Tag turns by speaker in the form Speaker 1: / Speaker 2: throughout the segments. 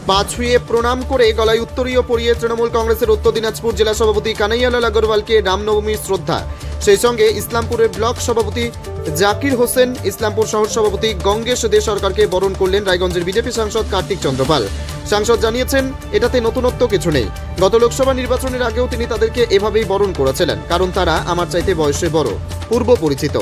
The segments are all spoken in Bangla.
Speaker 1: পা ছুঁয়ে প্রণাম করে গলায় উত্তরীয় পরিয়ে তৃণমূল কংগ্রেসের উত্তর দিনাজপুর জেলা সভাপতি কানাইয়ালাল আগরওয়ালকে রামনবমীর শ্রদ্ধা। সেই সঙ্গে ইসলামপুরের ব্লক সভাপতি জাকির হোসেন, ইসলামপুর শহর সভাপতি গঙ্গেশ দে সরকারকে বরণ করলেন রায়গঞ্জের বিজেপি সাংসদ কার্তিক চন্দ্রপাল। সাংসদ জানিয়েছেন এটাতে নতুনত্ব কিছু নেই, গত লোকসভা নির্বাচনের আগেও তিনি তাদেরকে এভাবেই বরণ করেছিলেন, কারণ তারা আমার চাইতে বয়সে বড়, পূর্ব পরিচিত।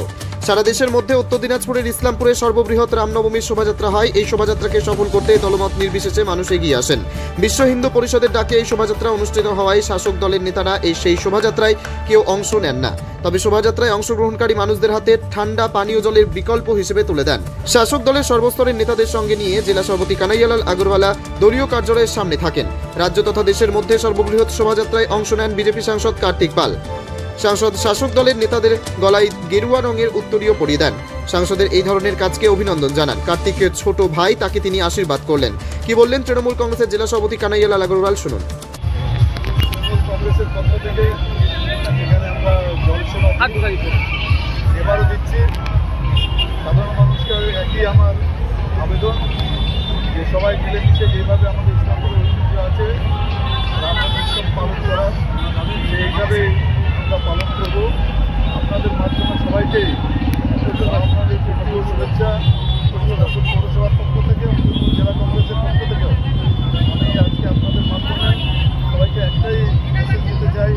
Speaker 1: সারা দেশের মধ্যে উত্তর দিনাজপুরের ইসলামপুরে সর্ববৃহৎ রামনবমীর শোভাযাত্রা হয়। এই শোভাযাত্রাকে সফল করতে দলমত নির্বিশেষে মানুষ এগিয়ে আসেন। বিশ্ব হিন্দু পরিষদের ডাকে এই শোভাযাত্রা অনুষ্ঠিত হওয়ায় শাসক দলের নেতারা সেই শোভাযাত্রায় কেউ অংশ নেন না, তবে শোভাযাত্রায় অংশগ্রহণকারী মানুষদের হাতে ঠান্ডা পানীয় জলের বিকল্প হিসেবে তুলে দেন। শাসক দলের সর্বস্তরের নেতাদের সঙ্গে নিয়ে জেলা সভাপতি কানাইয়ালাল আগরওয়ালা দলীয় কার্যালয়ের সামনে থাকেন। রাজ্য তথা দেশের মধ্যে সর্ববৃহৎ শোভাযাত্রায় অংশ নেন বিজেপি সাংসদ কার্তিক পাল। সাংসদ শাসক দলের নেতাদের গলায় গেরুয়া রঙের উত্তরীয় পরিয়ে দেন। সাংসদের এই ধরনের কাজকে অভিনন্দন জানান। কার্তিকের ছোট ভাই, তাকে তিনি আশীর্বাদ করলেন। কি বললেন তৃণমূল কংগ্রেসের জেলা সভাপতি কানাইয়ালাল আগরওয়াল, শুনুন।
Speaker 2: কংগ্রেসের পক্ষ থেকে এখানে আমরা জলসেবা এবারও দিচ্ছি। সাধারণ মানুষকে একই আমার আবেদন যে সবাই মিলেমিশে যেভাবে আমাদের ইসলামপুরের ঐতিহ্য আছে রামনবমী উৎসব পালন করার, সেইভাবে আমরা পালন করব। আপনাদের মাধ্যমে সবাইকে আপনাদের প্রিয় শুভেচ্ছা। পৌরসভার পক্ষ থেকে, জেলা কংগ্রেসের পক্ষ থেকেও আমি আজকে আপনাদের মাধ্যমে সবাইকে একটাই মেসেজ দিতে চাই,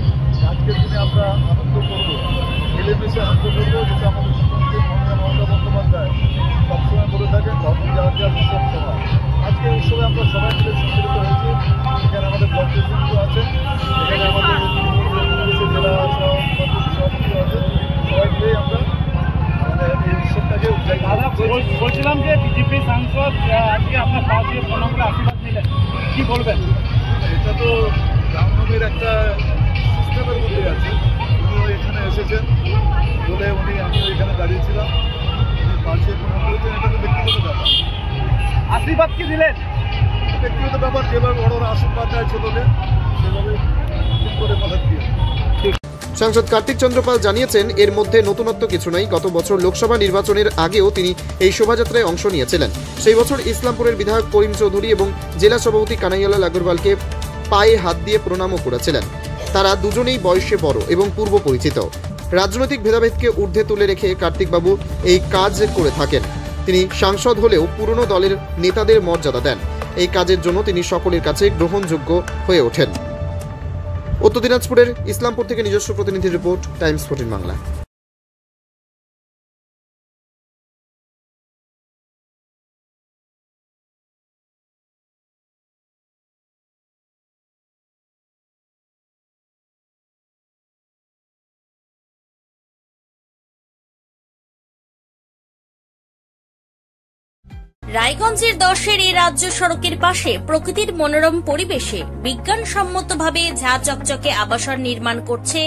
Speaker 2: আজকের দিনে আমরা আনন্দ করব, মিলেমিশে আনন্দ করব, যেটা আমাদের সকলকে মমতা বন্দ্যোপাধ্যায় সবসময় বলে থাকেন, ধর্ম যাওয়া উৎসব সভা। আজকে উৎসবে আমরা সবাই মিলে সম্মিলিত হয়েছি। এখানে আমাদের ব্লক প্রেসিডেন্টও আছেন, এখানে আমাদের জেলা সভাপতি আছেন, সবাই মিলেই আমরা এই উৎসবটাকে
Speaker 3: বলছিলাম যে বিজেপি সাংসদ আজকে আপনার পা দিয়ে প্রণাম করে আশীর্বাদ নিলেন, কি বলবেন?
Speaker 2: এটা তো রামনবমীর একটা সিস্টেমের মধ্যে আছে। উনিও এখানে এসেছেন বলে আমিও এখানে দাঁড়িয়েছিলাম, উনি পাশে প্রণাম করেছেন। এটা তো ব্যক্তিগত ব্যাপার।
Speaker 3: আশীর্বাদ কি দিলেন?
Speaker 2: ব্যক্তিগত ব্যাপার, যেভাবে বড়রা আশীর্বাদ দেয় ছোটদের, সেভাবে ঠিক করে কথা দিয়ে।
Speaker 1: সাংসদ কার্তিক চন্দ্রপাল জানিয়েছেন এর মধ্যে নতুনত্ব কিছু নেই। গত বছর লোকসভা নির্বাচনের আগেও তিনি এই শোভাযাত্রায় অংশ নিয়েছিলেন। সেই বছর ইসলামপুরের বিধায়ক করিম চৌধুরী এবং জেলা সভাপতি কানাইয়ালাল আগরওয়ালকে পায়ে হাত দিয়ে প্রণামও করেছিলেন। তারা দুজনেই বয়সে বড় এবং পূর্ব পরিচিত। রাজনৈতিক ভেদাভেদকে ঊর্ধ্বে তুলে রেখে কার্তিকবাবু এই কাজ করে থাকেন। তিনি সাংসদ হলেও পুরনো দলের নেতাদের মর্যাদা দেন। এই কাজের জন্য তিনি সকলের কাছে গ্রহণযোগ্য হয়ে ওঠেন। উত্তর দিনাজপুরের ইসলামপুর থেকে নিজস্ব প্রতিনিধি রিপোর্ট, টাইমস 14 বাংলা।
Speaker 4: রায়গঞ্জের 10-এর এই রাজ্য সড়কের পাশে প্রকৃতির মনোরম পরিবেশে বিজ্ঞানসম্মতভাবে ঝা চকচকে আবাসন নির্মাণ করছে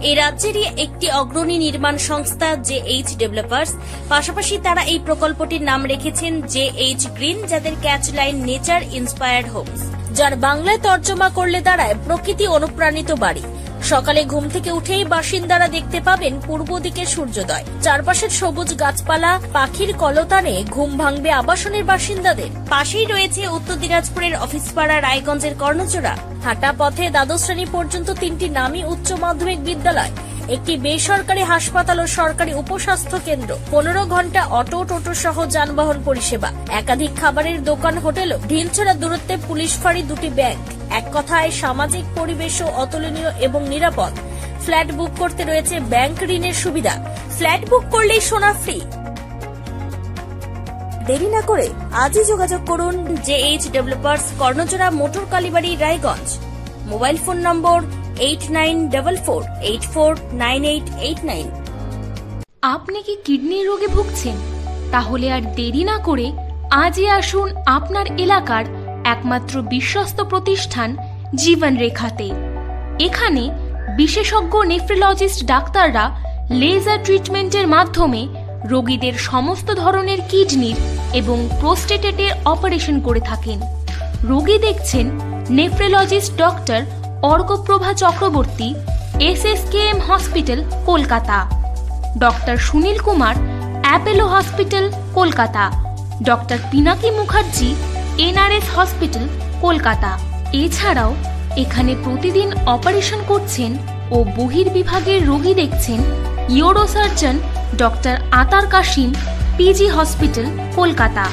Speaker 4: এই রাজ্যেরই একটি অগ্রণী নির্মাণ সংস্থা JH ডেভেলপার্স। পাশাপাশি তারা এই প্রকল্পটির নাম রেখেছেন JH গ্রিন, যাদের catch line nature inspired homes, যার বাংলায় তর্জমা করলে দাঁড়ায় প্রকৃতি অনুপ্রাণিত বাড়ি। সকালে ঘুম থেকে উঠেই বাসিন্দারা দেখতে পাবেন পূর্ব দিকে সূর্যোদয়। চারপাশের সবুজ গাছপালা, পাখির কলতানে ঘুম ভাঙবে আবাসনের বাসিন্দাদের। পাশেই রয়েছে উত্তর দিনাজপুরের অফিসপাড়া রায়গঞ্জের কর্ণচূড়া। হাঁটা পথে দ্বাদশ শ্রেণী পর্যন্ত 3টি নামী উচ্চ মাধ্যমিক বিদ্যালয়, একটি বেসরকারি হাসপাতাল ও সরকারি উপস্বাস্থ্য কেন্দ্র, 15 ঘন্টা অটো, টোটো সহ যানবাহন পরিষেবা, একাধিক খাবারের দোকান, হোটেলও, ঢিলছড়া দূরত্বে পুলিশ ফাঁড়ি, 2টি ব্যাংক। এক কথায় সামাজিক পরিবেশও অতুলনীয় এবং নিরাপদ। ফ্ল্যাট বুক করতে রয়েছে ব্যাংক ঋণের সুবিধা। ফ্ল্যাট বুক করলেই সোনা ফ্রি। দেরি না করে আজই যোগাযোগ করুন JH developers, Karnachura, motor Kalibari, Raiganj. Mobile phone number 8944849889।
Speaker 5: আপনি কি কিডনি রোগে ভুগছেন? তাহলে আর দেরি না করে আজই আসুন আপনার এলাকার একমাত্র বিশ্বস্ত প্রতিষ্ঠান জীবন রেখাতে। এখানে বিশেষজ্ঞ নেফ্রোলজিস্ট ডাক্তাররা লেজার ট্রিটমেন্টের মাধ্যমে রোগীদের সমস্ত ধরনের কিডনির এবং প্রোস্টেটের অপারেশন করে থাকেন। রোগী দেখছেন nephrologist doctor Arkaprabha Chakraborty, SSKM hospital, Kolkata. Doctor Sunil Kumar, Apollo hospital, Kolkata. Doctor Pinaki Mukherjee, NRS hospital, Kolkata. এছাড়াও এখানে প্রতিদিন অপারেশন করছেন ও বহির্বিভাগের রোগী দেখছেন ইউরোসার্জন ডক্টর আতার কাশিম, পিজি হসপিটাল, কলকাতা।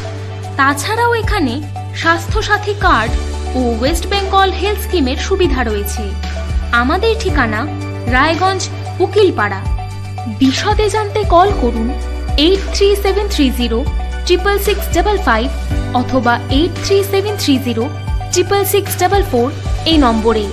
Speaker 5: তাছাড়াও এখানে স্বাস্থ্যসাথী কার্ড ও ওয়েস্ট বেঙ্গল হেলথ স্কিমের সুবিধা রয়েছে। আমাদের ঠিকানা রায়গঞ্জ, উকিলপাড়া। বিশদে জানতে কল করুন 8373066655 অথবা 8373066644 এই নম্বরে।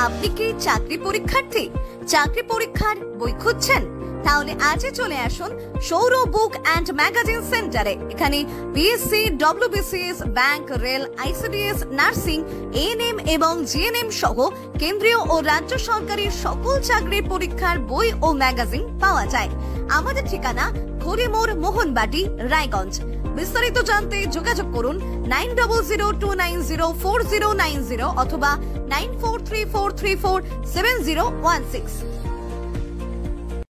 Speaker 6: আপনি কি চাকরি পরীক্ষার্থী? চাকরি পরীক্ষার বই খুঁজছেন? তাহলে আজই চলে আসুন সৌর বুক অ্যান্ড ম্যাগাজিন সেন্টারে। এখানে BSc, WBCS, bank, rail, ICDS, nursing, ANM এবং জিএনএম সহ কেন্দ্রীয় ও রাজ্য সরকারের সকল চাকরির পরীক্ষার বই ও ম্যাগাজিন পাওয়া যায়। আমাদের ঠিকানা খড়িমোড়, মোহনবাটি, রায়গঞ্জ। বিস্তারিত জানতে যোগাযোগ করুন 9002904090 অথবা 9434347016।